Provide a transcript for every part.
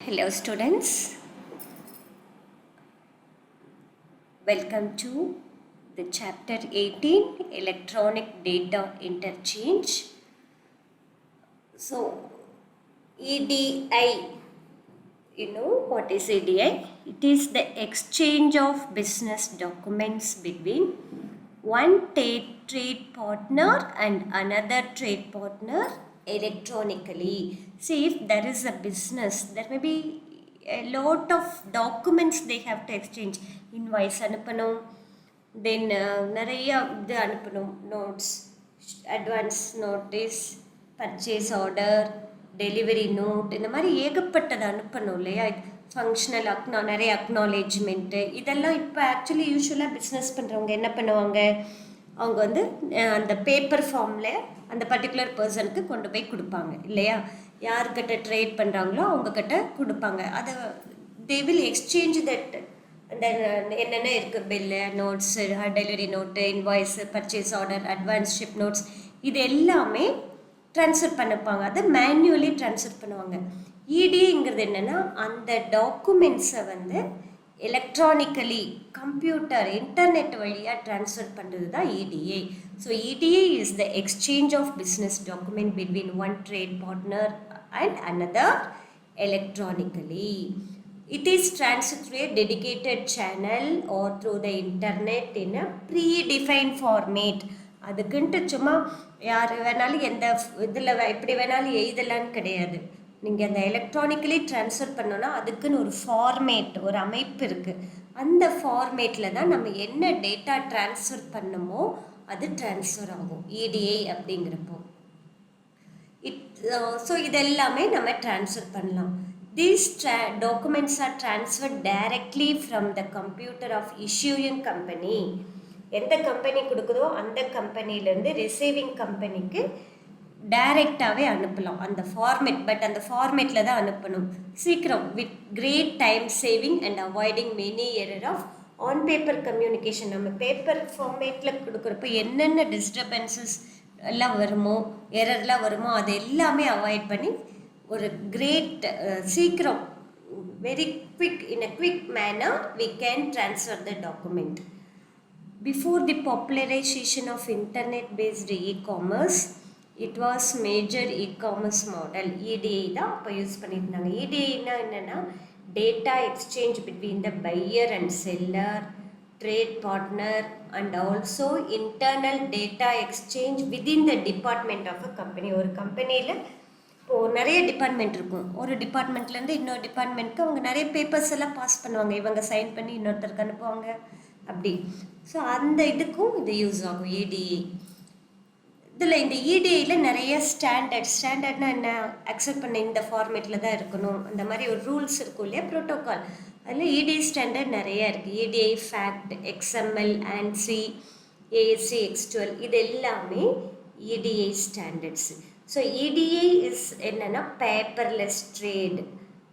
Hello students, welcome to the chapter 18 electronic data interchange. So EDI, you know what is EDI? It is the exchange of business documents between one trade partner and another trade partner electronically. See, if there is a business, there may be a lot of documents they have to exchange. Invoice அனுப்பணும், then நிறைய இது அனுப்பணும், notes, advance notice, purchase order, delivery note, இந்த மாதிரி ஏகப்பட்டது அனுப்பணும் இல்லையா? Functional நிறைய அக்னாலேஜ்மெண்ட்டு, இதெல்லாம் இப்போ ஆக்சுவலி யூஸ்வலாக பிஸ்னஸ் பண்ணுறவங்க என்ன பண்ணுவாங்க, அவங்க வந்து அந்த பேப்பர் ஃபார்மில் அந்த பர்டிகுலர் பர்சனுக்கு கொண்டு போய் கொடுப்பாங்க இல்லையா? யார்கிட்ட ட்ரேட் பண்ணுறாங்களோ அவங்கக்கிட்ட கொடுப்பாங்க. அதை தே வில் எக்ஸ்சேஞ்ச் தட், அந்த என்னென்ன இருக்குது, bill, notes, delivery note, invoice, purchase order, advance ship notes, இது எல்லாமே ட்ரான்ஸ்ஃபர் பண்ணிப்பாங்க. அதை மேனுவலி ட்ரான்ஸ்ஃபர் பண்ணுவாங்க. இடிங்கிறது என்னென்னா, அந்த டாக்குமெண்ட்ஸை வந்து எலக்ட்ரானிக்கலி கம்ப்யூட்டர் இன்டர்நெட் வழியாக ட்ரான்ஸ்ஃபர் பண்ணுறது தான் EDA. So EDA is the exchange of business document between one trade partner and another electronically. It is transferred through a dedicated channel or through the internet in a predefined format. அதுக்குன்ட்டு சும்மா யார் வேணாலும் எந்த இதில் எப்படி வேணாலும் எழுதலான்னு கிடையாது. நீங்கள் அந்த எலக்ட்ரானிக்கலி ட்ரான்ஸ்ஃபர் பண்ணோன்னா அதுக்குன்னு ஒரு ஃபார்மேட், ஒரு அமைப்பு இருக்குது. அந்த ஃபார்மேட்டில் தான் நம்ம என்ன டேட்டா ட்ரான்ஸ்ஃபர் பண்ணமோ அது ட்ரான்ஸ்ஃபர் ஆகும் இடிஐ அப்படிங்கிறப்போ. ஸோ இதெல்லாமே நம்ம ட்ரான்ஸ்ஃபர் பண்ணலாம். These documents are transferred directly from the computer of issuing company. எந்த கம்பெனி கொடுக்குதோ அந்த கம்பெனிலேருந்து ரிசீவிங் கம்பெனிக்கு டைரெக்டாகவே அனுப்பலாம் அந்த ஃபார்மேட். பட் அந்த ஃபார்மேட்டில் தான் அனுப்பணும், சீக்கிரம், with great time saving and avoiding many error of on paper communication. நம்ம பேப்பர் ஃபார்மேட்டில் கொடுக்குறப்ப என்னென்ன டிஸ்டர்பன்சஸ் எல்லாம் வருமோ, எரர்லாம் வருமோ, அது எல்லாமே அவாய்ட் பண்ணி ஒரு கிரேட் சீக்கிரம், very quick, in a quick manner we can transfer the document. Before the popularization of internet-based e-commerce, it was major e-commerce model. EDI தான் அப்போ யூஸ் பண்ணியிருந்தாங்க. EDIனா என்னென்னா, data exchange between the buyer and seller, trade partner, and also internal data exchange within the department of a company. ஒரு கம்பெனியில் இப்போது நிறைய department இருக்கும். ஒரு டிபார்ட்மெண்ட்லேருந்து இன்னொரு டிபார்ட்மெண்ட்டுக்கு அவங்க நிறைய பேப்பர்ஸ் எல்லாம் பாஸ் பண்ணுவாங்க. இவங்க சைன் பண்ணி இன்னொருத்தருக்கு அனுப்புவாங்க அப்படி. ஸோ அந்த இதுக்கும் இது யூஸ் ஆகும் இடிஐ. இதில் இந்த இடிஐயில் நிறைய ஸ்டாண்டர்ட்னா என்ன, அக்செப்ட் பண்ண இந்த ஃபார்மேட்டில் தான் இருக்கணும், அந்த மாதிரி ஒரு ரூல்ஸ் இருக்கும் இல்லையா, ப்ரோட்டோக்கால். அதில் இடிஐ ஸ்டாண்டர்ட் நிறையா இருக்குது. EDIFACT, XML, ANSI, ASC, X12, இது எல்லாமே EDI standards. So EDI is என்னென்னா பேப்பர்லெஸ் ட்ரேட்,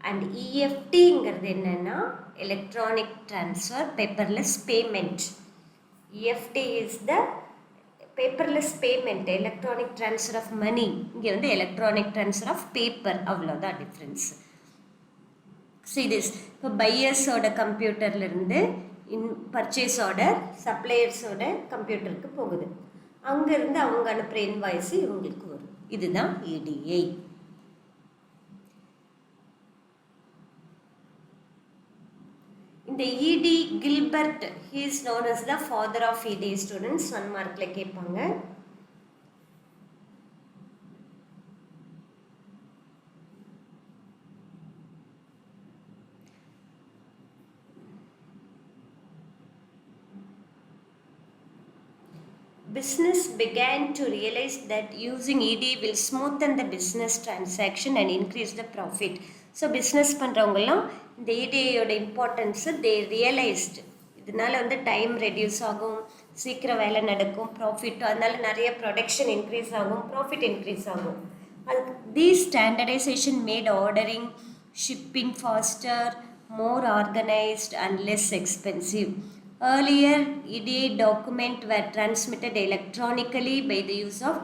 அண்ட் இஎஃப்டிங்கிறது என்னென்னா electronic transfer, paperless payment. EFT is the paperless payment, electronic transfer of money. இங்கே வந்து எலக்ட்ரானிக் ட்ரான்ஸ்ஃபர் ஆஃப் பேப்பர், அவ்வளோதான் difference. So this இப்போ பையர்ஸோட கம்ப்யூட்டர்லேருந்து பர்ச்சேஸ் ஆர்டர் சப்ளையர்ஸோட கம்ப்யூட்டருக்கு போகுது. அங்கேருந்து அவங்க அனுப்புகிற இன்வாய்ஸு இவங்களுக்கு வரும். இதுதான் இடிஐ. இந்த இடி Gilbert, he is known as the father of EDI. students 1 மார்க்ல கேட்பாங்க. Business began to realize that using EDI will smoothen the business transaction and increase the profit. So business பண்ணுறவங்கலாம் இந்த இடிஐயோட இம்பார்ட்டன்ஸு தே realised. இதனால் வந்து time reduce ஆகும், சீக்கிரம் வேலை நடக்கும், ப்ராஃபிட், அதனால நிறைய ப்ரொடக்ஷன் இன்க்ரீஸ் ஆகும், ப்ராஃபிட் இன்க்ரீஸ் ஆகும். அதுக்கு these standardisation made ordering, shipping faster, more organised and less expensive. Earlier, EDI document were transmitted electronically by the use of,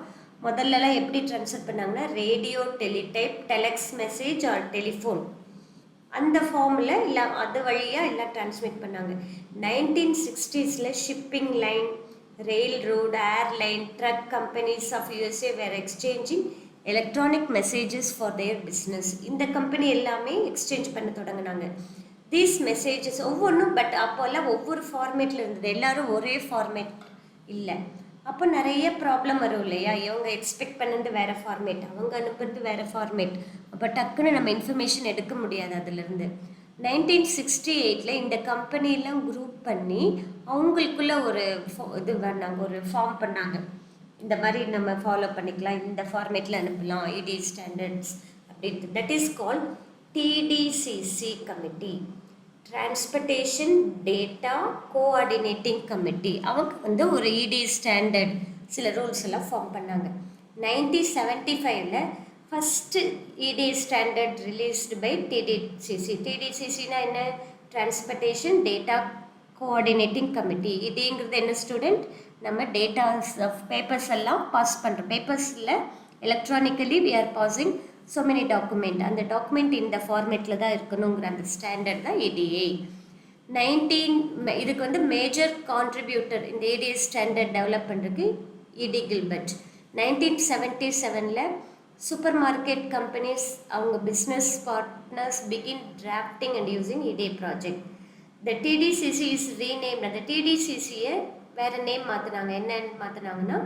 முதல்லலாம் எப்படி ட்ரான்ஸ்ஃபர் பண்ணாங்கன்னா, radio, teletype, telex message or telephone, அந்த ஃபார்மில் இல்லை அது வழியாக எல்லாம் டிரான்ஸ்மிட் பண்ணாங்க. 1960s shipping line, rail road, airline, truck companies of USA were exchanging electronic messages for their business. இந்த கம்பெனி எல்லாமே எக்ஸ்சேஞ்ச் பண்ண தொடங்கினாங்க. தீஸ் மெசேஜஸ் ஒவ்வொன்றும், பட் அப்போல்லாம் ஒவ்வொரு ஃபார்மேட்டில் இருந்தது, எல்லோரும் ஒரே ஃபார்மேட் இல்லை. அப்போ நிறைய ப்ராப்ளம் வரும் இல்லையா, இவங்க எக்ஸ்பெக்ட் பண்ணது வேறு ஃபார்மேட், அவங்க அனுப்புறது வேறு ஃபார்மேட், அப்போ டக்குன்னு நம்ம இன்ஃபர்மேஷன் எடுக்க முடியாது அதுலேருந்து. 1968 இந்த கம்பெனிலாம் குரூப் பண்ணி அவங்களுக்குள்ள ஒரு இது பண்ணாங்க, ஒரு ஃபார்ம் பண்ணாங்க. இந்த மாதிரி நம்ம ஃபாலோ பண்ணிக்கலாம், இந்த ஃபார்மேட்டில் அனுப்பலாம், EDA ஸ்டாண்டர்ட்ஸ் அப்படின்ட்டு. That is called TDCC committee, transportation data coordinating committee. அவங்க ஒரு EDA ஸ்டாண்டர்ட் சில ரூல்ஸ் எல்லாம் ஃபார்ம் பண்ணாங்க. 1975 first EDA standard released by TDCC. TDCCனா என்ன? Transportation data coordinating committee. இதுங்கிறது என்ன ஸ்டூடெண்ட், நம்ம டேட்டாஸ் ஆஃப் பேப்பர்ஸ் எல்லாம் பாஸ் பண்ணுறோம். பேப்பர்ஸில் electronically we are passing so many document, அந்த டாக்குமெண்ட் இந்த ஃபார்மேட்டில் தான் இருக்கணுங்கிற அந்த ஸ்டாண்டர்ட் தான் EDA. இதுக்கு மேஜர் கான்ட்ரிபியூட்டர் இந்த EDA ஸ்டாண்டர்ட் டெவலப் பண்ணுறதுக்கு ED Gilbert. 1977 supermarket companies அவங்க business partners begin drafting and using EDA project. The TDCC is rename. அந்த TDCCயை வேறு நேம் மாற்றினாங்க. என்னன்னு மாற்றினாங்கன்னா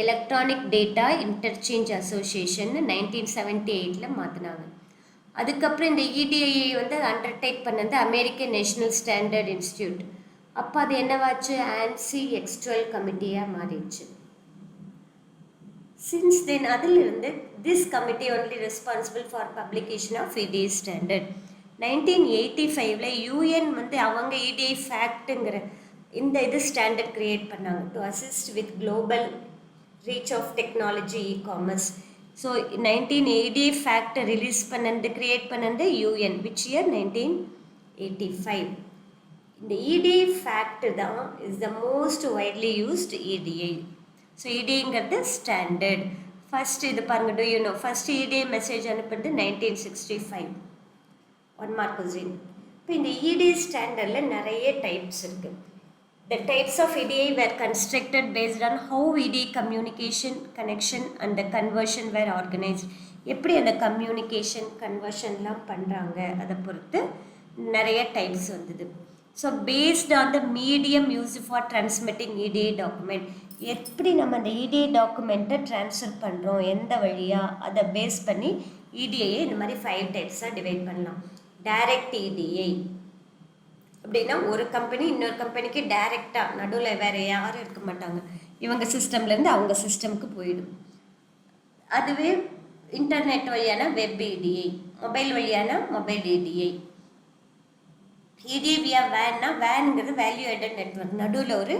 எலக்ட்ரானிக் டேட்டா இன்டர்சேஞ்ச் அசோசியேஷன் 1978 மாற்றினாங்க. அதுக்கப்புறம் இந்த EDA அண்டர்டேக் பண்ணது அமெரிக்கன் நேஷனல் ஸ்டாண்டர்ட் இன்ஸ்டியூட். அப்போ அது என்னவாச்சு, ANSI X12 கமிட்டியாக மாறிடுச்சு. சின்ஸ் தென் அதிலிருந்து this committee only responsible for publication of EDA standard. 1985 UN அவங்க EDA ஃபேக்ட்டுங்கிற இந்த ஸ்டாண்டர்ட் கிரியேட் பண்ணாங்க to assist with global reach of technology e-commerce. So 1980 fact release பண்ணது create பண்ணது UN, விச் இயர் 1985. இந்த EDA fact தான் is the most widely used EDA. So EDAங்கிறது standard. First இது பாருங்க, do you know first EDA message அனுப்புறது 1965. 1 mark question. இப்போ இந்த EDA ஸ்டாண்டர்டில் நிறைய டைப்ஸ் இருக்குது. The types of EDA were constructed based on how EDA communication, connection and the conversion were organized. எப்படி அந்த கம்யூனிகேஷன் கன்வர்ஷன்லாம் பண்ணுறாங்க அதை பொறுத்து நிறைய டைப்ஸ் வந்தது. So based on the medium use for transmitting EDA document, எப்படி நம்ம அந்த EDA டாக்குமெண்ட்டை ட்ரான்ஸ்ஃபர் பண்ணுறோம், எந்த வழியாக, அதை பேஸ் பண்ணி EDA இந்த மாதிரி 5 டைப்ஸாக டிவைட் பண்ணலாம். டைரக்ட் EDA அப்படின்னா ஒரு கம்பெனி இன்னொரு கம்பெனிக்கு டைரெக்டாக, நடுவில் வேறு யாரும் இருக்க மாட்டாங்க, இவங்க சிஸ்டம்லேருந்து அவங்க சிஸ்டமுக்கு போயிடும். அதுவே இன்டர்நெட் வழியான வெப் EDA, மொபைல் வழியான மொபைல் EDA. EDA வியா வேன்னா, வேனுங்கிறது வேல்யூ ஆடட் நெட்வொர்க், நடுவில் ஒரு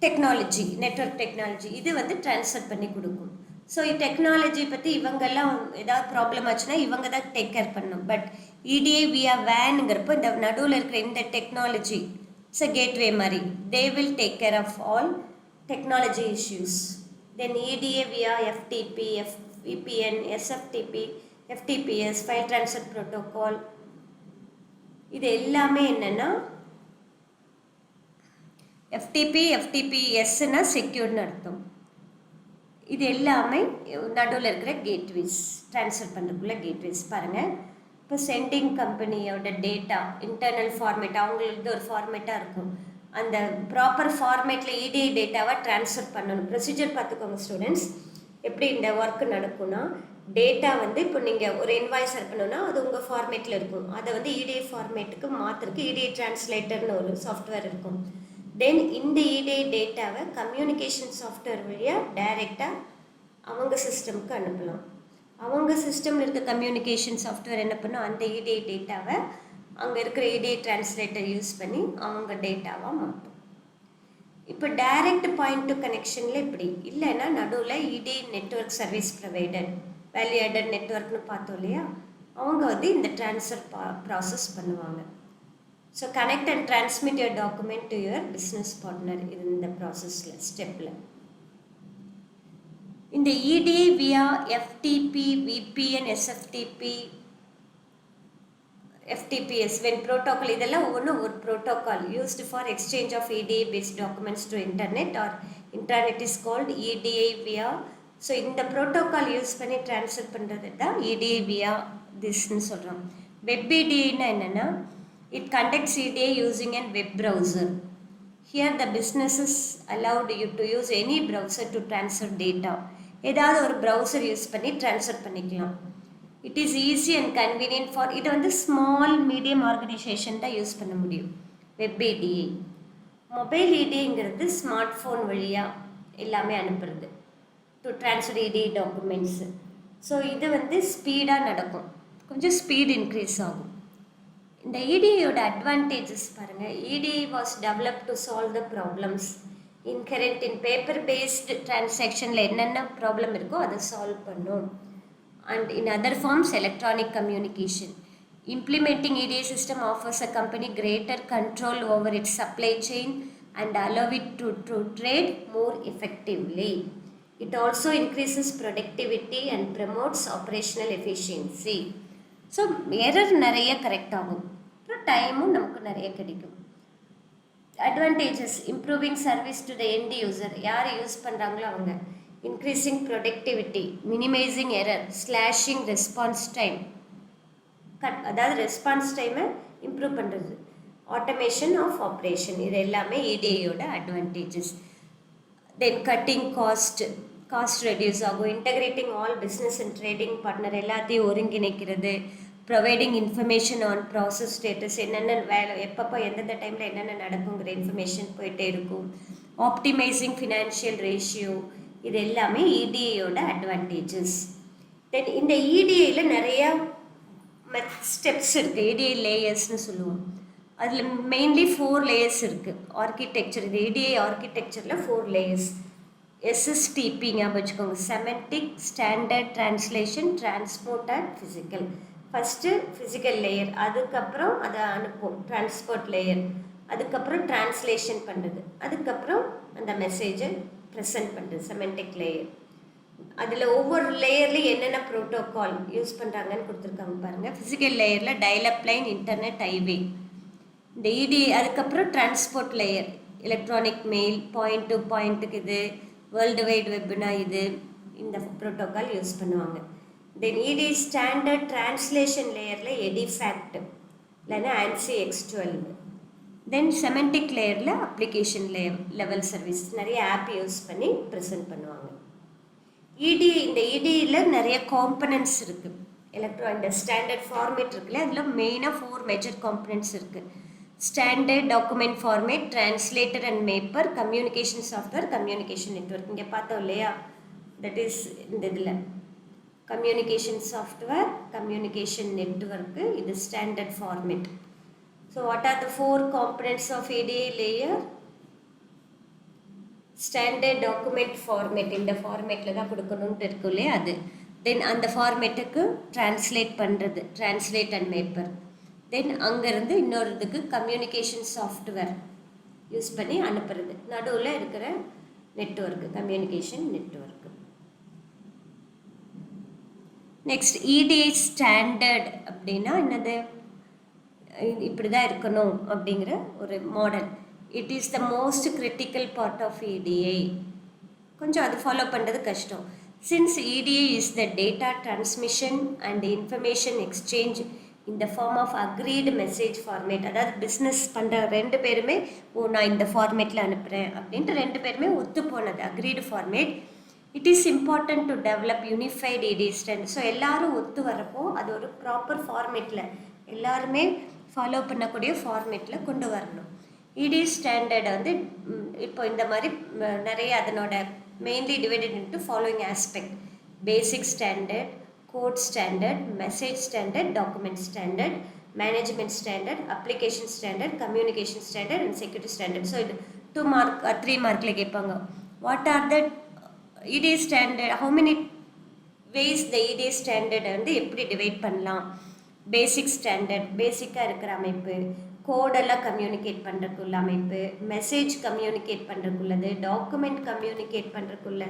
டெக்னாலஜி, நெட்வொர்க் டெக்னாலஜி, இது ட்ரான்ஸ்ஃபர் பண்ணி கொடுக்கும். ஸோ டெக்னாலஜி பற்றி இவங்கெல்லாம் ஏதாவது ப்ராப்ளம் ஆச்சுன்னா இவங்க தான் டேக் கேர் பண்ணணும். பட் EDA வியா வேனுங்கிறப்போ இந்த நடுவில் இருக்கிற இந்த டெக்னாலஜி இட்ஸ் அ கேட்வே மாதிரி, they will take care of all technology issues. Then EDA via FTP, VPN, SFTP, FTPS, file transfer protocol, இது எல்லாமே என்னென்னா FTP, FTPSனா செக்யூர்னு அர்த்தம். இது எல்லாமே நடுவில் இருக்கிற கேட்வேஸ், ட்ரான்ஸ்ஃபர் பண்ணுறதுக்குள்ள கேட்வேஸ். பாருங்கள், இப்போ சென்டிங் கம்பெனியோட டேட்டா இன்டர்னல் ஃபார்மேட், அவங்களுக்கு ஒரு ஃபார்மேட்டாக இருக்கும், அந்த ப்ராப்பர் ஃபார்மேட்டில் EDA டேட்டாவை ட்ரான்ஸ்ஃபர் பண்ணணும். ப்ரொசீஜர் பார்த்துக்கோங்க ஸ்டூடெண்ட்ஸ். எப்படி இந்த ஒர்க் நடக்கும்னா, டேட்டா இப்போ நீங்கள் ஒரு இன்வாய்ஸ் பண்ணணும்னா அது உங்கள் ஃபார்மேட்டில் இருக்கும், அதை EDA ஃபார்மேட்டுக்கு மாற்றுறதுக்கு EDA டிரான்ஸ்லேட்டர்னு ஒரு சாஃப்ட்வேர் இருக்கும். தென் இந்த EDA டேட்டாவை கம்யூனிகேஷன் சாஃப்ட்வேர் வழியாக டைரெக்டாக அவங்க சிஸ்டமுக்கு அனுப்பலாம். அவங்க சிஸ்டமில் இருக்க கம்யூனிகேஷன் சாஃப்ட்வேர் என்ன பண்ணும், அந்த EDA டேட்டாவை அங்கே இருக்கிற EDA டிரான்ஸ்லேட்டர் யூஸ் பண்ணி அவங்க டேட்டாவாக மாற்றும். இப்போ டைரக்ட் பாயிண்ட் டு கனெக்ஷனில் இப்படி இல்லைன்னா நடுவில் EDA network service provider, value added நெட்வொர்க்னு பார்த்தோம் இல்லையா, அவங்க இந்த ட்ரான்ஸ்ஃபர் ப்ராசஸ் பண்ணுவாங்க. So connect and transmit your document to your business partner, இது இந்த ப்ராசஸில் ஸ்டெப்பில். இந்த EDA via FTP, VPN, SFTP FTPS, when protocol, இதெல்லாம் ஒவ்வொன்றும் ஒரு protocol used for exchange of EDA based documents to internet or intranet is called EDA via. So இந்த protocol use பண்ணி ட்ரான்ஸ்ஃபர் பண்ணுறது தான் EDA via திஸ்ன்னு சொல்கிறோம். வெப் EDAன்னா என்னென்னா, it conducts EDA using a web browser. Here the business is allowed you to use any browser to transfer data. ஏதாவது ஒரு browser use பண்ணி transfer பண்ணிக்கலாம். It is easy and convenient for, இது வந்து small medium organisation தான் use பண்ண முடியும். Web EDA. மொபைல் EDAங்கிறது ஸ்மார்ட் ஃபோன் வழியாக எல்லாமே அனுப்புறது to transfer EDA documents. So இது வந்து ஸ்பீடாக நடக்கும், கொஞ்சம் ஸ்பீட் இன்க்ரீஸ் ஆகும். இந்த EDAயோட அட்வான்டேஜஸ் பாருங்கள். EDA was develop to solve the problems inherent in paper based டிரான்சாக்ஷனில் என்னென்ன ப்ராப்ளம் இருக்கோ அதை சால்வ் பண்ணும். And in other forms, electronic communication. Implementing EDA system offers a company greater control over its supply chain and allow it to trade more effectively. It also increases productivity and promotes operational efficiency. So, error நிறைய correct ஆகும், அப்புறம் டைமும் நமக்கு நிறைய கிடைக்கும். Advantages: improving service to the end user. யார் use பண்ணுறாங்களோ அவங்க. Increasing productivity, minimizing error, slashing response time. அதாவது ரெஸ்பான்ஸ் டைமை இம்ப்ரூவ் பண்ணுறது. ஆட்டோமேஷன் ஆஃப் ஆப்ரேஷன், இது எல்லாமே EDAயோட அட்வான்டேஜஸ். தென் கட்டிங் காஸ்ட் ரெடியூஸ் ஆகும். Integrating all business and trading partner எல்லாத்தையும் ஒருங்கிணைக்கிறது. Providing information on process status, என்னென்ன வேலை எப்பப்போ எந்தெந்த டைமில் என்னென்ன நடக்குங்கிற இன்ஃபர்மேஷன் போயிட்டே இருக்கும். ஆப்டிமைசிங் ஃபினான்ஷியல் ரேஷியோ, இது எல்லாமே EDAயோட அட்வான்டேஜஸ். தென் இந்த EDAயில் நிறையா ஸ்டெப்ஸ் இருக்குது. EDA லேயர்ஸ்னு சொல்லுவோம். அதில் மெயின்லி 4 லேயர்ஸ் இருக்குது. ஆர்கிடெக்சர், இது EDA ஆர்கிடெக்சரில் 4 லேயர்ஸ். SSTP ஞாபகம் வச்சுக்கோங்க. Semantic, standard, translation, transport and physical. First physical layer, அதுக்கப்புறம் அதை அனுப்பும் டிரான்ஸ்போர்ட் லேயர், அதுக்கப்புறம் டிரான்ஸ்லேஷன் பண்ணுறது, அதுக்கப்புறம் அந்த மெசேஜை ப்ரெசென்ட் பண்ணுறது செமெண்டிக் லேயர். அதில் ஒவ்வொரு லேயர்லேயும் என்னென்ன ப்ரோட்டோக்கால் யூஸ் பண்ணுறாங்கன்னு கொடுத்துருக்காங்க பாருங்கள். ஃபிசிக்கல் லேயரில் டயலப் லைன், இன்டர்நெட், ஹைவே. இந்த EDA அதுக்கப்புறம் transport layer, electronic mail, point to பாயிண்ட்டுக்கு இது, வேர்ல்டு வைட் வெப்னா இது, இந்த ப்ரோட்டோக்கால் யூஸ் பண்ணுவாங்க. தென் EDA ஸ்டாண்டர்ட் ட்ரான்ஸ்லேஷன் லேயரில் எடிஃபேக்ட் இல்லைன்னா ANSI X12. தென் செமெண்டிக் லேயரில் அப்ளிகேஷன் லெவல் சர்வீஸ், நிறைய ஆப் யூஸ் பண்ணி ப்ரெசென்ட் பண்ணுவாங்க. இந்த EDAயில் நிறைய காம்பனன்ட்ஸ் இருக்குது. இந்த ஸ்டாண்டர்ட் ஃபார்மேட் இருக்குல்ல, அதில் மெயினாக 4 மேஜர் காம்பனன்ட்ஸ் இருக்குது. Standard document format, translator and mapper, communication software, communication network. இங்கே பார்த்தோம் இல்லையா, தட் இஸ் இந்த இதில் கம்யூனிகேஷன் சாஃப்ட்வேர், கம்யூனிகேஷன் நெட்வொர்க்கு, இது standard format. So what are the 4 components of EDA layer? Standard document format, இந்த ஃபார்மேட்டில் தான் கொடுக்கணுன்ட்டு இருக்கும் இல்லையா அது. தென் அந்த ஃபார்மேட்டுக்கு ட்ரான்ஸ்லேட் பண்ணுறது, ட்ரான்ஸ்லேட் அண்ட் மேப்பர். தென் அங்கேருந்து இன்னொரு இதுக்கு கம்யூனிகேஷன் சாஃப்ட்வேர் யூஸ் பண்ணி அனுப்புறது. நடுவில் இருக்கிற network, communication network. Next EDA standard அப்படின்னா என்னது, இப்படி தான் இருக்கணும் அப்படிங்கிற ஒரு model. It is the most critical part of EDA. கொஞ்சம் அது ஃபாலோ பண்ணுறது கஷ்டம். Since EDA is the data transmission and information exchange in the form of agreed message format. அதாவது பிஸ்னஸ் பண்ணுற 2 பேருமே, நான் இந்த ஃபார்மேட்டில் அனுப்புகிறேன் அப்படின்ட்டு 2 பேருமே ஒத்து போனது agreed format. It is important to develop unified EDA standard. So எல்லோரும் ஒத்து வரப்போ அது ஒரு ப்ராப்பர் ஃபார்மேட்டில் எல்லாருமே ஃபாலோ பண்ணக்கூடிய ஃபார்மேட்டில் கொண்டு வரணும். EDA ஸ்டாண்டர்டை வந்து இப்போ இந்த மாதிரி நிறைய அதனோட mainly divided into following aspect: basic standard, code standard, message standard, document standard, management standard, application standard, communication standard and security standard. So இது 2 மார்க் 3 மார்க்கில் கேட்பாங்க. What are the EDA standard, how many ways the EDA ஸ்டாண்டர்டை வந்து எப்படி divide பண்ணலாம்? பேசிக் standard, பேசிக்காக இருக்கிற அமைப்பு. கோடெல்லாம் கம்யூனிகேட் பண்ணுறதுக்குள்ள அமைப்பு, மெசேஜ் கம்யூனிகேட் பண்ணுறதுக்குள்ளது, டாக்குமெண்ட் கம்யூனிகேட் பண்ணுறதுக்குள்ள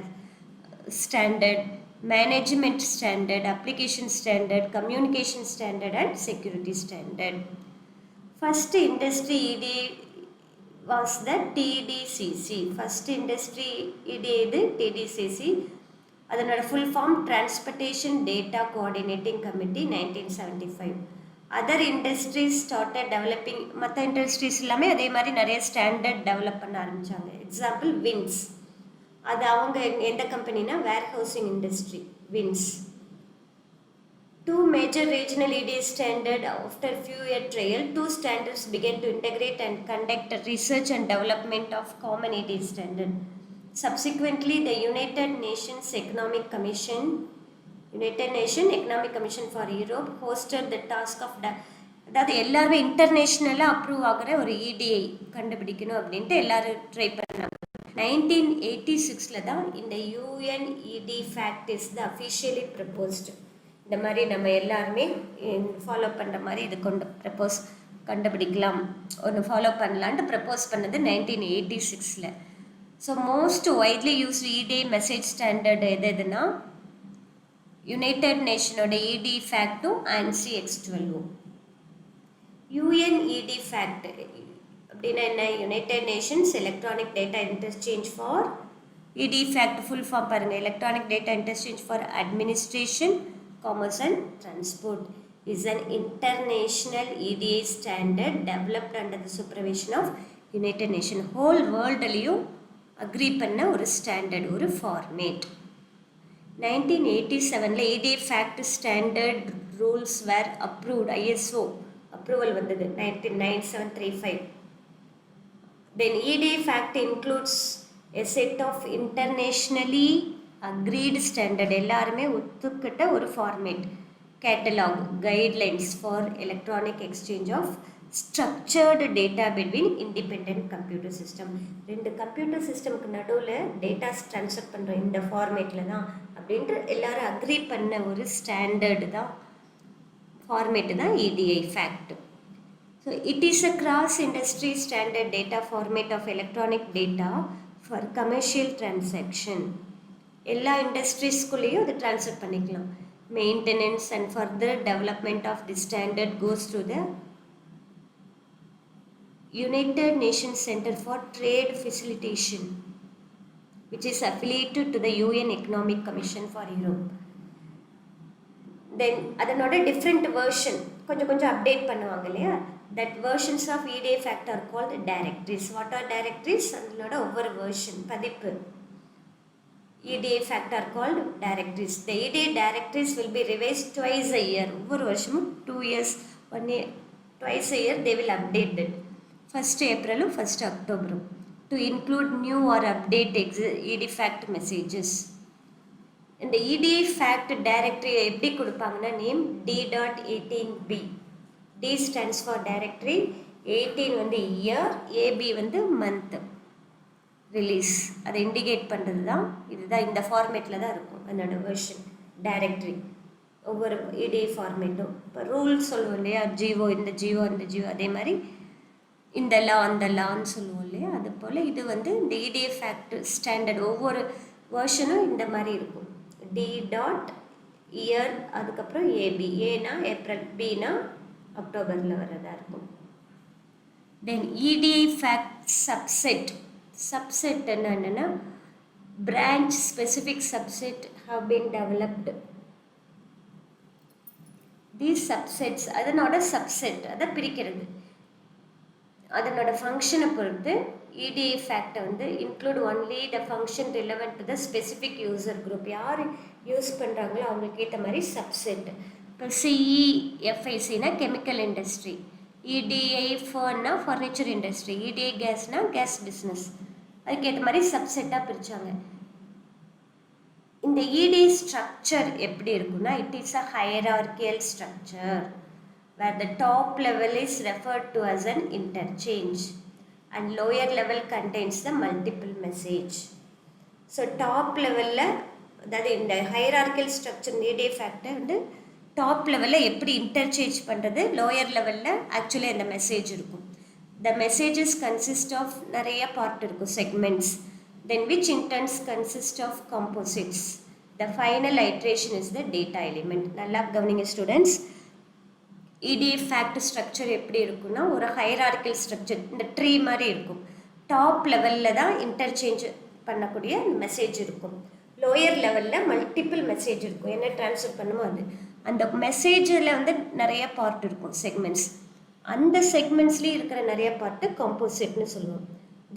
standard, management standard, application standard, communication standard and security standard. First industry EDA was the TDCC. First industry EDA இது TDCC. அதனோட full form Transportation Data Coordinating Committee 1975. Other industries started developing, மற்ற industries எல்லாமே அதே மாதிரி நிறைய standard develop பண்ண ஆரம்பித்தாங்க. Example wins, அது அவங்க எந்த கம்பெனினா warehousing industry wins. Two major regional EDA standard. After few year trial, two standards began to integrate and conduct research and development of common EDA standard. Subsequently, the United Nations Economic Commission for Europe hosted the task of அதாவது எல்லாருமே இன்டர்நேஷ்னலாக approve ஆகிற ஒரு EDI கண்டுபிடிக்கணும் அப்படின்ட்டு எல்லாரும் try பண்ணாங்க. 1986 தான் இந்த UNED fact is the officially proposed. இந்த மாதிரி நம்ம எல்லாருமே ஃபாலோ பண்ணுற மாதிரி இது கண்டுபிடிக்கலாம், ஒன்று ஃபாலோ பண்ணலான்ட்டு ப்ரப்போஸ் பண்ணது 1986. So most widely used EDI message standard எதுனா யுனைடெட் நேஷனோட இடி ஃபேக்ட் ANSI X12O. யூஎன்இடி ஃபேக்ட் அப்படின்னா என்ன? United Nations electronic data interchange for இடி ஃபேக்ட் ஃபுல் ஃபார்ம் பாருங்கள். Electronic data interchange for administration, commerce and transport is an international EDA standard developed under the supervision of United Nations. Whole world லையும் agri பண்ண ஒரு standard, ஒரு format. 1987 EDA fact standard rules were approved. ISO approval வந்தது 9735. Then EDA fact includes a set of internationally agreed standard, எல்லாருமே ஒத்துக்கிட்ட ஒரு format, catalogue, guidelines for electronic exchange of structured data between independent computer system. ரெண்டு computer சிஸ்டமுக்கு நடுவில் datas transfer பண்ணுற இந்த ஃபார்மேட்டில் தான் அப்படின்ட்டு எல்லாரும் அக்ரி பண்ண ஒரு ஸ்டாண்டர்டு தான், ஃபார்மேட்டு தான் EDI fact. So it is a cross industry standard data format of electronic data for commercial transaction. எல்லா இண்டஸ்ட்ரீஸ்குள்ளேயும் அது ட்ரான்ஸ்ஃபர் பண்ணிக்கலாம். Maintenance and further development of the standard goes to the United Nations centre for trade facilitation which is affiliated to the UN Economic Commission for Europe. Then அதனோட different version கொஞ்சம் update பண்ணுவாங்க இல்லையா, that versions of EDI fact are called directories. What are directories? அதனோட ஒவ்வொரு version பதிப்பு EDA fact are called directories. The EDA directories will be revised twice a year. ஒவ்வொரு வருஷமும் 2 years 1 year twice a year they will update it. 1st April 1st October to include new or update EDA fact messages. இந்த EDA fact directory எப்படி கொடுப்பாங்கன்னா name D.18b. D stands for directory, 18 வந்து year, AB வந்து month release. அதை indicate பண்ணுறது தான் இதுதான், இந்த ஃபார்மேட்டில் தான் இருக்கும் அதனோட வெர்ஷன் டைரக்டரி. ஒவ்வொரு இடிஐ ஃபார்மேட்டும் இப்போ ரூல் சொல்லுவோம் இல்லையா, ஜிஓ இந்த ஜிஓ அந்த ஜிஓ, அதே மாதிரி இந்த லா அந்த லான்னு சொல்லுவோம் இல்லையா, அது போல் இது வந்து இந்த இடிஐ ஃபேக்ட் ஸ்டாண்டர்ட் ஒவ்வொரு வெர்ஷனும் இந்த மாதிரி இருக்கும். டி டாட் இயர், அதுக்கப்புறம் ஏபி, ஏனா ஏப்ரல், பினா அக்டோபரில் வரதா இருக்கும். தென் இடிஐ ஃபேக்ட் சப்செட். சப்செட் என்னன்னா branch specific subset have been developed. These subsets அதனோட சப்செட் அதை பிரிக்கிறது, அதனோட ஃபங்க்ஷனை பொறுத்து EDA ஃபேக்டை வந்து include only the function relevant to the specific user group. யார் யூஸ் பண்ணுறாங்களோ அவங்களுக்கு ஏற்ற மாதிரி சப்செட். இப்போ CEFICனா கெமிக்கல் இண்டஸ்ட்ரி, EDA ஃபர்னா ஃபர்னிச்சர் இண்டஸ்ட்ரி, EDA கேஸ்னா கேஸ் பிஸ்னஸ், அதுக்கேற்ற மாதிரி சப்செட்டாக பிரித்தாங்க. இந்த EDA ஸ்ட்ரக்சர் எப்படி இருக்குன்னா, it is a hierarchical structure where the top level is referred to as an interchange and lower level contains the multiple message. So top லெவலில், அதாவது இந்த ஹையரார்கியல் ஸ்ட்ரக்சர் EDA ஃபேக்டை வந்து டாப் லெவலில் எப்படி இன்டர்சேஞ்ச் பண்ணுறது, லோயர் லெவலில் ஆக்சுவலி அந்த மெசேஜ் இருக்கும். The messages consist of நிறைய பார்ட் இருக்கும், segments, then which in turns consist of composites. The final iteration is the data element. நல்லா கவனிங்க ஸ்டூடெண்ட்ஸ். EDA fact structure எப்படி இருக்குன்னா ஒரு ஹைரார்கிக்கல் ஸ்ட்ரக்சர், இந்த ட்ரீ மாதிரி இருக்கும். டாப் லெவலில் தான் இன்டர்சேஞ்ச் பண்ணக்கூடிய மெசேஜ் இருக்கும். லோயர் லெவலில் மல்டிபிள் மெசேஜ் இருக்கும். என்ன ட்ரான்ஸ்ஃபர் பண்ணுமோ அது. அந்த மெசேஜில் வந்து நிறைய பார்ட் இருக்கும், செக்மெண்ட்ஸ். அந்த செக்மெண்ட்ஸ்லேயும் இருக்கிற நிறைய பார்ட்டு காம்போசிட்னு சொல்லுவோம்.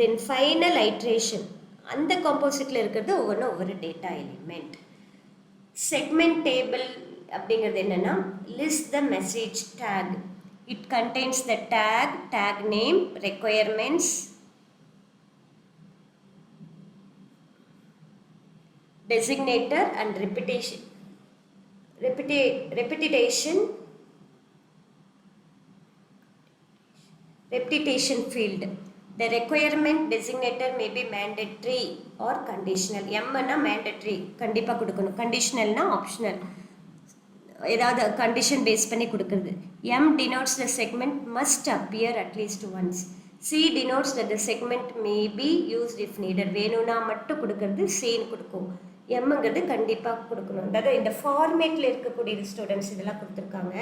தென் ஃபைனல் ஐட்ரேஷன், அந்த காம்போசிட்டில் இருக்கிறது ஒவ்வொரு டேட்டா எலிமெண்ட். செக்மெண்ட் டேபிள் அப்படிங்கிறது என்னென்னா list the message take. It contains the take name, requirements, designator and repetition field. The requirement designator may be mandatory or conditional. M na mandatory கண்டிப்பா கொடுக்கணும், conditionalனா optional, ஏதாவது condition base பண்ணி கொடுக்கிறது. M denotes the segment must appear at least once. C denotes that the segment may be used if needed. வேணும்னா மட்டும் கொடுக்கிறது Cன்னு கொடுக்கும். எம்ங்கிறது கண்டிப்பாக கொடுக்கணும். அதாவது இந்த ஃபார்மேட்டில் இருக்கக்கூடிய ஸ்டூடெண்ட்ஸ் இதெல்லாம் கொடுத்துருக்காங்க.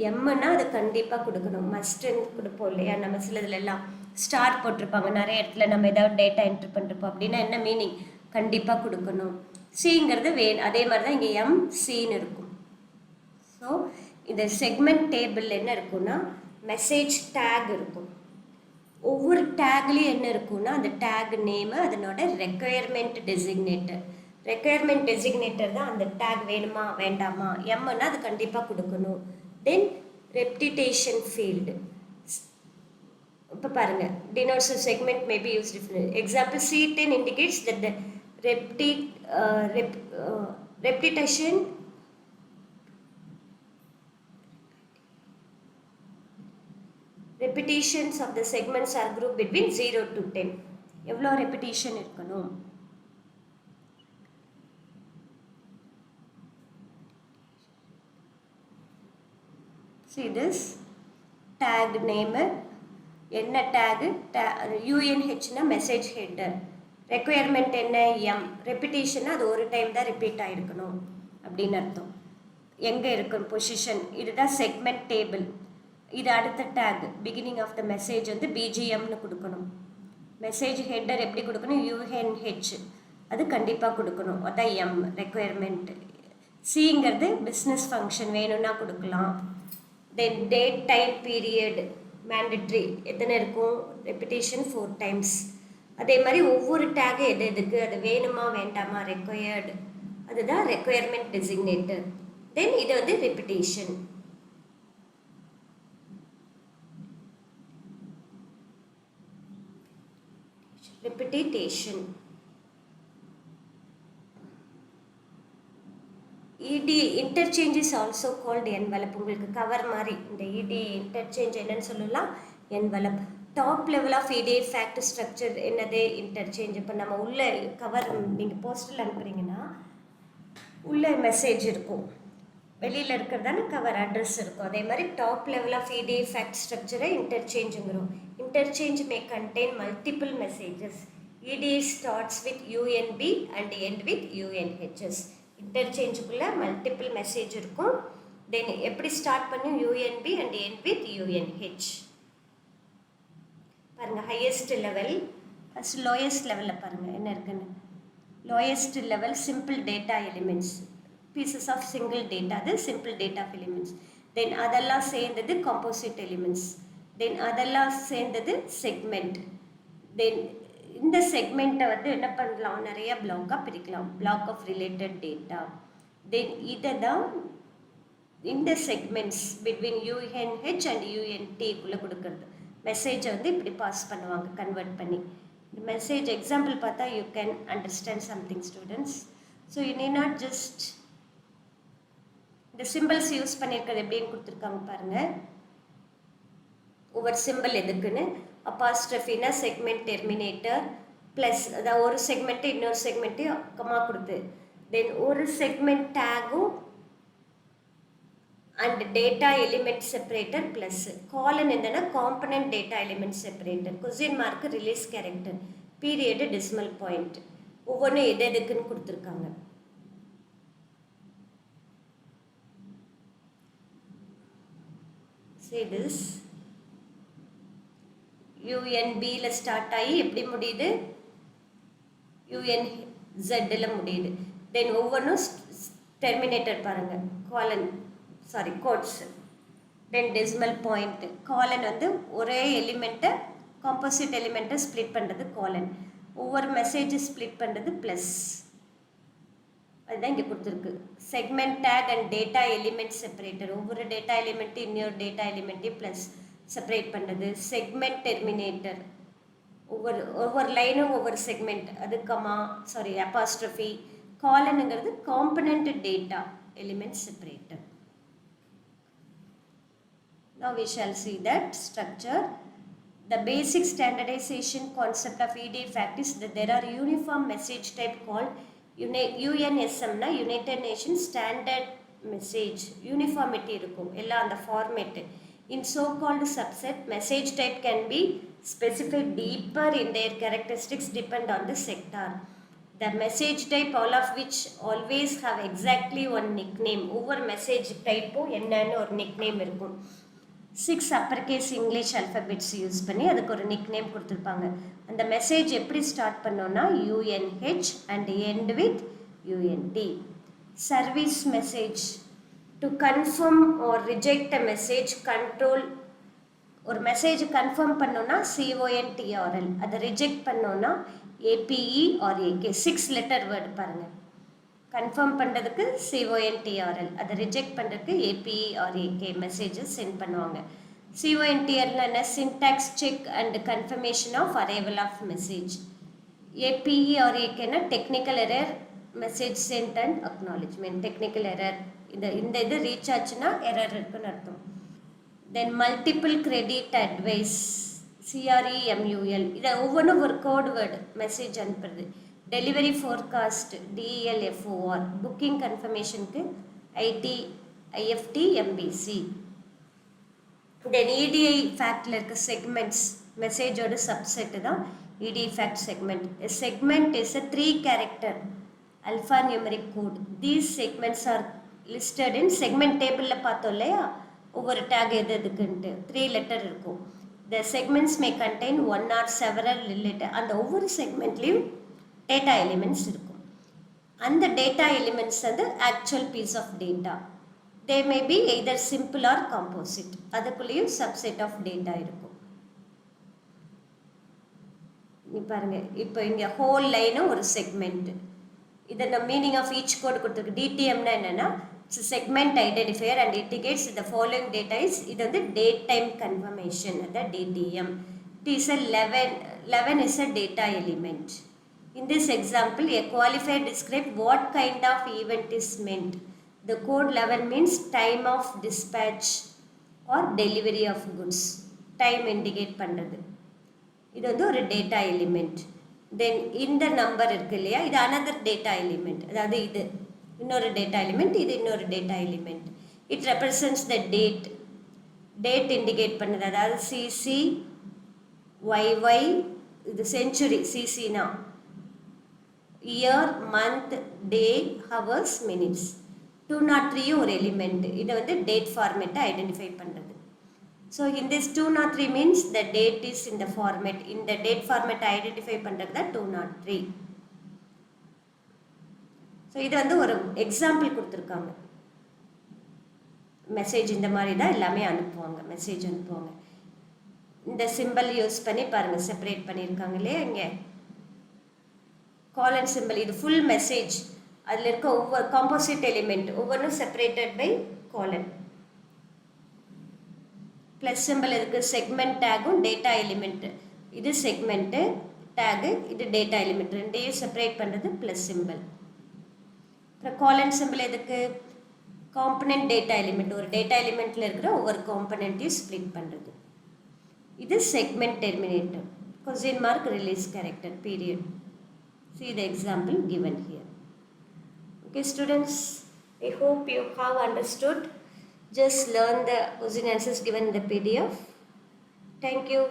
எம்னா அதை கண்டிப்பாக கொடுக்கணும், மஸ்ட்டுன்னு கொடுப்போம் இல்லையா. நம்ம சிலதுல எல்லாம் ஸ்டார் போட்டிருப்பாங்க, நிறைய இடத்துல நம்ம ஏதாவது டேட்டா என்ட்ரு பண்ணிருப்போம். அப்படின்னா என்ன மீனிங்? கண்டிப்பாக கொடுக்கணும். சிங்கிறது அதே மாதிரி தான் இங்கே எம் சின்னு இருக்கும். ஸோ இந்த செக்மெண்ட் டேபிளில் என்ன இருக்குன்னா மெசேஜ் டேக் இருக்கும். ஒவ்வொரு டேக்லேயும் என்ன இருக்குன்னா அந்த டேக் நேமு, அதனோட ரெக்குயர்மெண்ட் டெசிக்னேட்டர். ரெக்குயர்மெண்ட் டெசிக்னேட்டர் தான் அந்த டேக் வேணுமா வேண்டாமா. எம்னா அது கண்டிப்பாக கொடுக்கணும். தென் ரெப்டிடேஷன் ஃபீல்டு. இப்போ பாருங்கள், denotes a segment may be used differently. Example C10 indicates that the repetitions of the segments are grouped between 0 to 10. எவ்வளோ ரெப்பிட்டேஷன் இருக்கணும்? See this tag name, என்ன tag, UNH னா message header, requirement என்ன M, repetition அது ஒரு time தான் repeat ஆகிருக்கணும் அப்படின்னு அர்த்தம். எங்கே இருக்கும் பொசிஷன், இதுதான் செக்மெண்ட் டேபிள். இது அடுத்த tag, beginning of the message வந்து BGMனு கொடுக்கணும். மெசேஜ் ஹெட்டர் எப்படி கொடுக்கணும்? UNH, அது கண்டிப்பாக கொடுக்கணும், அதான் M ரெக்குயர்மெண்ட். சிங்கிறது பிஸ்னஸ் ஃபங்க்ஷன், வேணும்னா கொடுக்கலாம். தென் டேட் டைம் பீரியட் மேண்டட்ரி எத்தனை இருக்கும்? Repetition 4 times. அதே மாதிரி ஒவ்வொரு டேகு எதுக்கு, அது வேணுமா வேண்டாமா, ரெக்குயர்டு, அதுதான் ரெக்குயர்மெண்ட் டெசிக்னேட்டர். தென் இது வந்து repetition. repetition. ED interchange is also called envelope. உங்களுக்கு கவர் மாதிரி இந்த ED interchange என்னன்னு சொல்லலாம்? envelope. Top level of ED fact structure என்னது? interchange. இப்போ நம்ம உள்ள கவர் நீங்கள் போஸ்டரில் அனுப்புறீங்கன்னா உள்ள மெசேஜ் இருக்கும், வெளியில் இருக்கிறதான கவர் அட்ரஸ் இருக்கும். அதே மாதிரி top level of ED fact structure interchangeங்கிறோம். interchange may contain multiple messages. ED starts with UNB and end with UNHs. இன்டர்சேஞ்சுக்குள்ளே மல்டிபிள் மெசேஜ் இருக்கும். தென் எப்படி ஸ்டார்ட் பண்ணும்? UNB and end with UNH. பாருங்கள், ஹையஸ்ட் லெவல் ஃபஸ்ட் லோயஸ்ட் லெவலில் பாருங்கள் என்ன இருக்குன்னு. Lowest level simple data elements, pieces of single data, அது simple data of elements. Then அதெல்லாம் சேர்ந்தது காம்போசிட் எலிமெண்ட்ஸ். தென் அதெல்லாம் சேர்ந்தது செக்மெண்ட். தென் இந்த செக்மெண்ட்டை வந்து என்ன பண்ணலாம்? நிறைய பிளாக்காக பிரிக்கலாம், பிளாக் ஆஃப் ரிலேட்டட் டேட்டா. தென் இதை தான் இந்த செக்மெண்ட்ஸ் பிட்வீன் UNH அண்ட் UNTக்குள்ளே கொடுக்குறது. மெசேஜை வந்து இப்படி பாஸ் பண்ணுவாங்க கன்வெர்ட் பண்ணி. இந்த மெசேஜ் எக்ஸாம்பிள் பார்த்தா you can understand something students. So you need not just இந்த சிம்பிள்ஸ் யூஸ் பண்ணியிருக்கிறது எப்படின்னு கொடுத்துருக்காங்க பாருங்கள். ஒவ்வொரு சிம்பிள் எதுக்குன்னு. அப்பாஸ்ட்ரஃபினா செக்மெண்ட் டெர்மினேட்டர் ப்ளஸ், அதாவது ஒரு செக்மெண்ட்டு இன்னொரு செக்மெண்ட்டு கம்மா கொடுத்து, தென் ஒரு செக்மெண்ட் டேகும் and data element separator plus colon என்னென்னா component data element separator, question mark release character, period, decimal point, ஒவ்வொன்றும் எது எதுக்குன்னு கொடுத்துருக்காங்க. say this UNB ஸ்டார்ட் ஆகி எப்படி முடியுது UNZ முடியுது. தென் ஒவ்வொன்றும் டெர்மினேட்டர் பாருங்கள், காலன் சாரி கோட்ஸ், தென் டெசிமல் பாயிண்ட். காலன் வந்து ஒரே எலிமெண்ட்டை காம்போசிட் எலிமெண்ட்டை ஸ்ப்ளிட் பண்ணுறது காலன், ஒவ்வொரு மெசேஜ் ஸ்ப்ளிட் பண்ணுறது ப்ளஸ். அதுதான் இங்கே கொடுத்துருக்கு. Segment tag and data element separator, ஒவ்வொரு டேட்டா எலிமெண்ட்டு இன்னொரு டேட்டா எலிமெண்ட்டையும் ப்ளஸ் செப்பரேட் பண்ணுறது. செக்மெண்ட் டெர்மினேட்டர், ஒவ்வொரு லைனும் ஒவ்வொரு செக்மெண்ட், அது கமா சாரி அப்பாஸ்ட்ரஃபி. காலனுங்கிறது component data element separator. Now we shall see that structure. The basic standardization concept of EDFACT is that there are uniform message type called UNSM na United Nations Standard Message. Uniformity இருக்கும் எல்லாம் அந்த format. In so-called subset, message type can be specified deeper in their characteristics depend on the sector. The message type, all of which always have exactly one nickname. ஒவ்வொரு message டைப்பும் என்னன்னு ஒரு nickname இருக்கும். 6 uppercase English alphabets use பண்ணி அதுக்கு ஒரு nickname கொடுத்துருப்பாங்க. அந்த message எப்படி ஸ்டார்ட் பண்ணோன்னா UNH and end with UNT. Service message, to confirm or reject a message, control. ஒரு மெசேஜ் கன்ஃபார்ம் பண்ணோன்னா CONTRL, அதை ரிஜெக்ட் பண்ணோன்னா APE or AK. 6 letter word பாருங்கள். கன்ஃபார்ம் பண்ணுறதுக்கு CONTRL, அதை ரிஜெக்ட் பண்ணுறதுக்கு APE or AK messages sent பண்ணுவாங்க. CONTRL என்ன, syntax check and confirmation of arrival of message. APE or AKனா technical error, message sent and acknowledgement. Technical error, இந்த இது reach ஆச்சுன்னா எரர் இருக்குன்னு அர்த்தம். Then multiple credit advice, CREMUL, இதை ஒவ்வொன்றும் ஒரு கோட் வேர்டு மெசேஜ் அனுப்புறது. டெலிவரி ஃபோர்காஸ்ட், DELFOR, புக்கிங் கன்ஃபர்மேஷனுக்கு IT IFT MBC. தென் EDI ஃபேக்டில் இருக்க செக்மெண்ட்ஸ், மெசேஜோட சப்செட்டு தான் EDI fact segment. Segment is a 3 character alphanumeric code. These segments are listed in segment டேபிளில் பார்த்தோம் இல்லையா, ஒவ்வொரு டேக் எது எதுக்குன்ட்டு 3 லெட்டர் இருக்கும். The segments may contain one or several related, அந்த ஒவ்வொரு செக்மெண்ட்லேயும் டேட்டா எலிமெண்ட்ஸ் இருக்கும். அந்த டேட்டா எலிமெண்ட்ஸ் வந்து actual piece of data. They may be either simple or composite, அதுக்குள்ளேயும் சப்செட் ஆஃப் டேட்டா இருக்கும். நீ பாருங்க, இப்போ இங்கே ஹோல் லைனும் ஒரு செக்மெண்ட். இதை நம்ம மீனிங் ஆஃப் ஈச் கோட் கொடுத்துருக்கு. DTMனா என்னென்னா segment identifier and indicates the following data is, இது வந்து டேட் டைம் கன்ஃபர்மேஷன், அதான் DTM. It is a 11 is a data element. In this example, a qualifier describes what kind of event is meant. The code 11 means time of dispatch or delivery of goods. Time indicate பண்ணுறது. இது வந்து ஒரு data element. Then இந்த number இருக்கு இல்லையா, இது another data element. அதாவது இது இன்னொரு data element, இது இன்னொரு data element. It represents the date. Date indicate பண்ணுது, அதாவது CC, YY, இது century, CCனா year, month, day, hours, minutes. 203 ஒரு எலிமெண்ட், இதை வந்து டேட் ஃபார்மேட்டை ஐடென்டிஃபை பண்ணுறது. So in this 203 means the date is in the format. இந்த டேட் ஃபார்மேட்டை ஐடென்டிஃபை பண்ணுறது தான் 203. ஸோ இது வந்து ஒரு எக்ஸாம்பிள் கொடுத்துருக்காங்க. மெசேஜ் இந்த மாதிரி தான் எல்லாமே அனுப்புவாங்க, மெசேஜ் அனுப்புவாங்க. இந்த சிம்பிள் யூஸ் பண்ணி பாருங்கள், செப்பரேட் பண்ணியிருக்காங்க இல்லையா. இங்கே காலன் சிம்பிள், இது ஃபுல் மெசேஜ், அதில் இருக்க ஒவ்வொரு காம்போசிட் எலிமெண்ட் ஒவ்வொன்றும் separated by colon. Plus symbol இருக்குது. செக்மெண்ட் டேகும் டேட்டா எலிமெண்ட்டு, இது செக்மெண்ட்டு டேகு, இது டேட்டா எலிமெண்ட், ரெண்டையும் செப்பரேட் பண்ணுறது ப்ளஸ் சிம்பிள். அப்புறம் காலன் சிம்பிள் எதுக்கு, காம்பனண்ட் டேட்டா எலிமெண்ட், ஒரு டேட்டா எலிமெண்ட்டில் இருக்கிற ஒவ்வொரு காம்பனண்ட்டையும் ஸ்ப்ளிட் பண்ணுறது. இது segment terminator, question mark release character period. See the example given here. Okay students, I hope you have understood. Just learn the question answers given in the PDF. Thank you.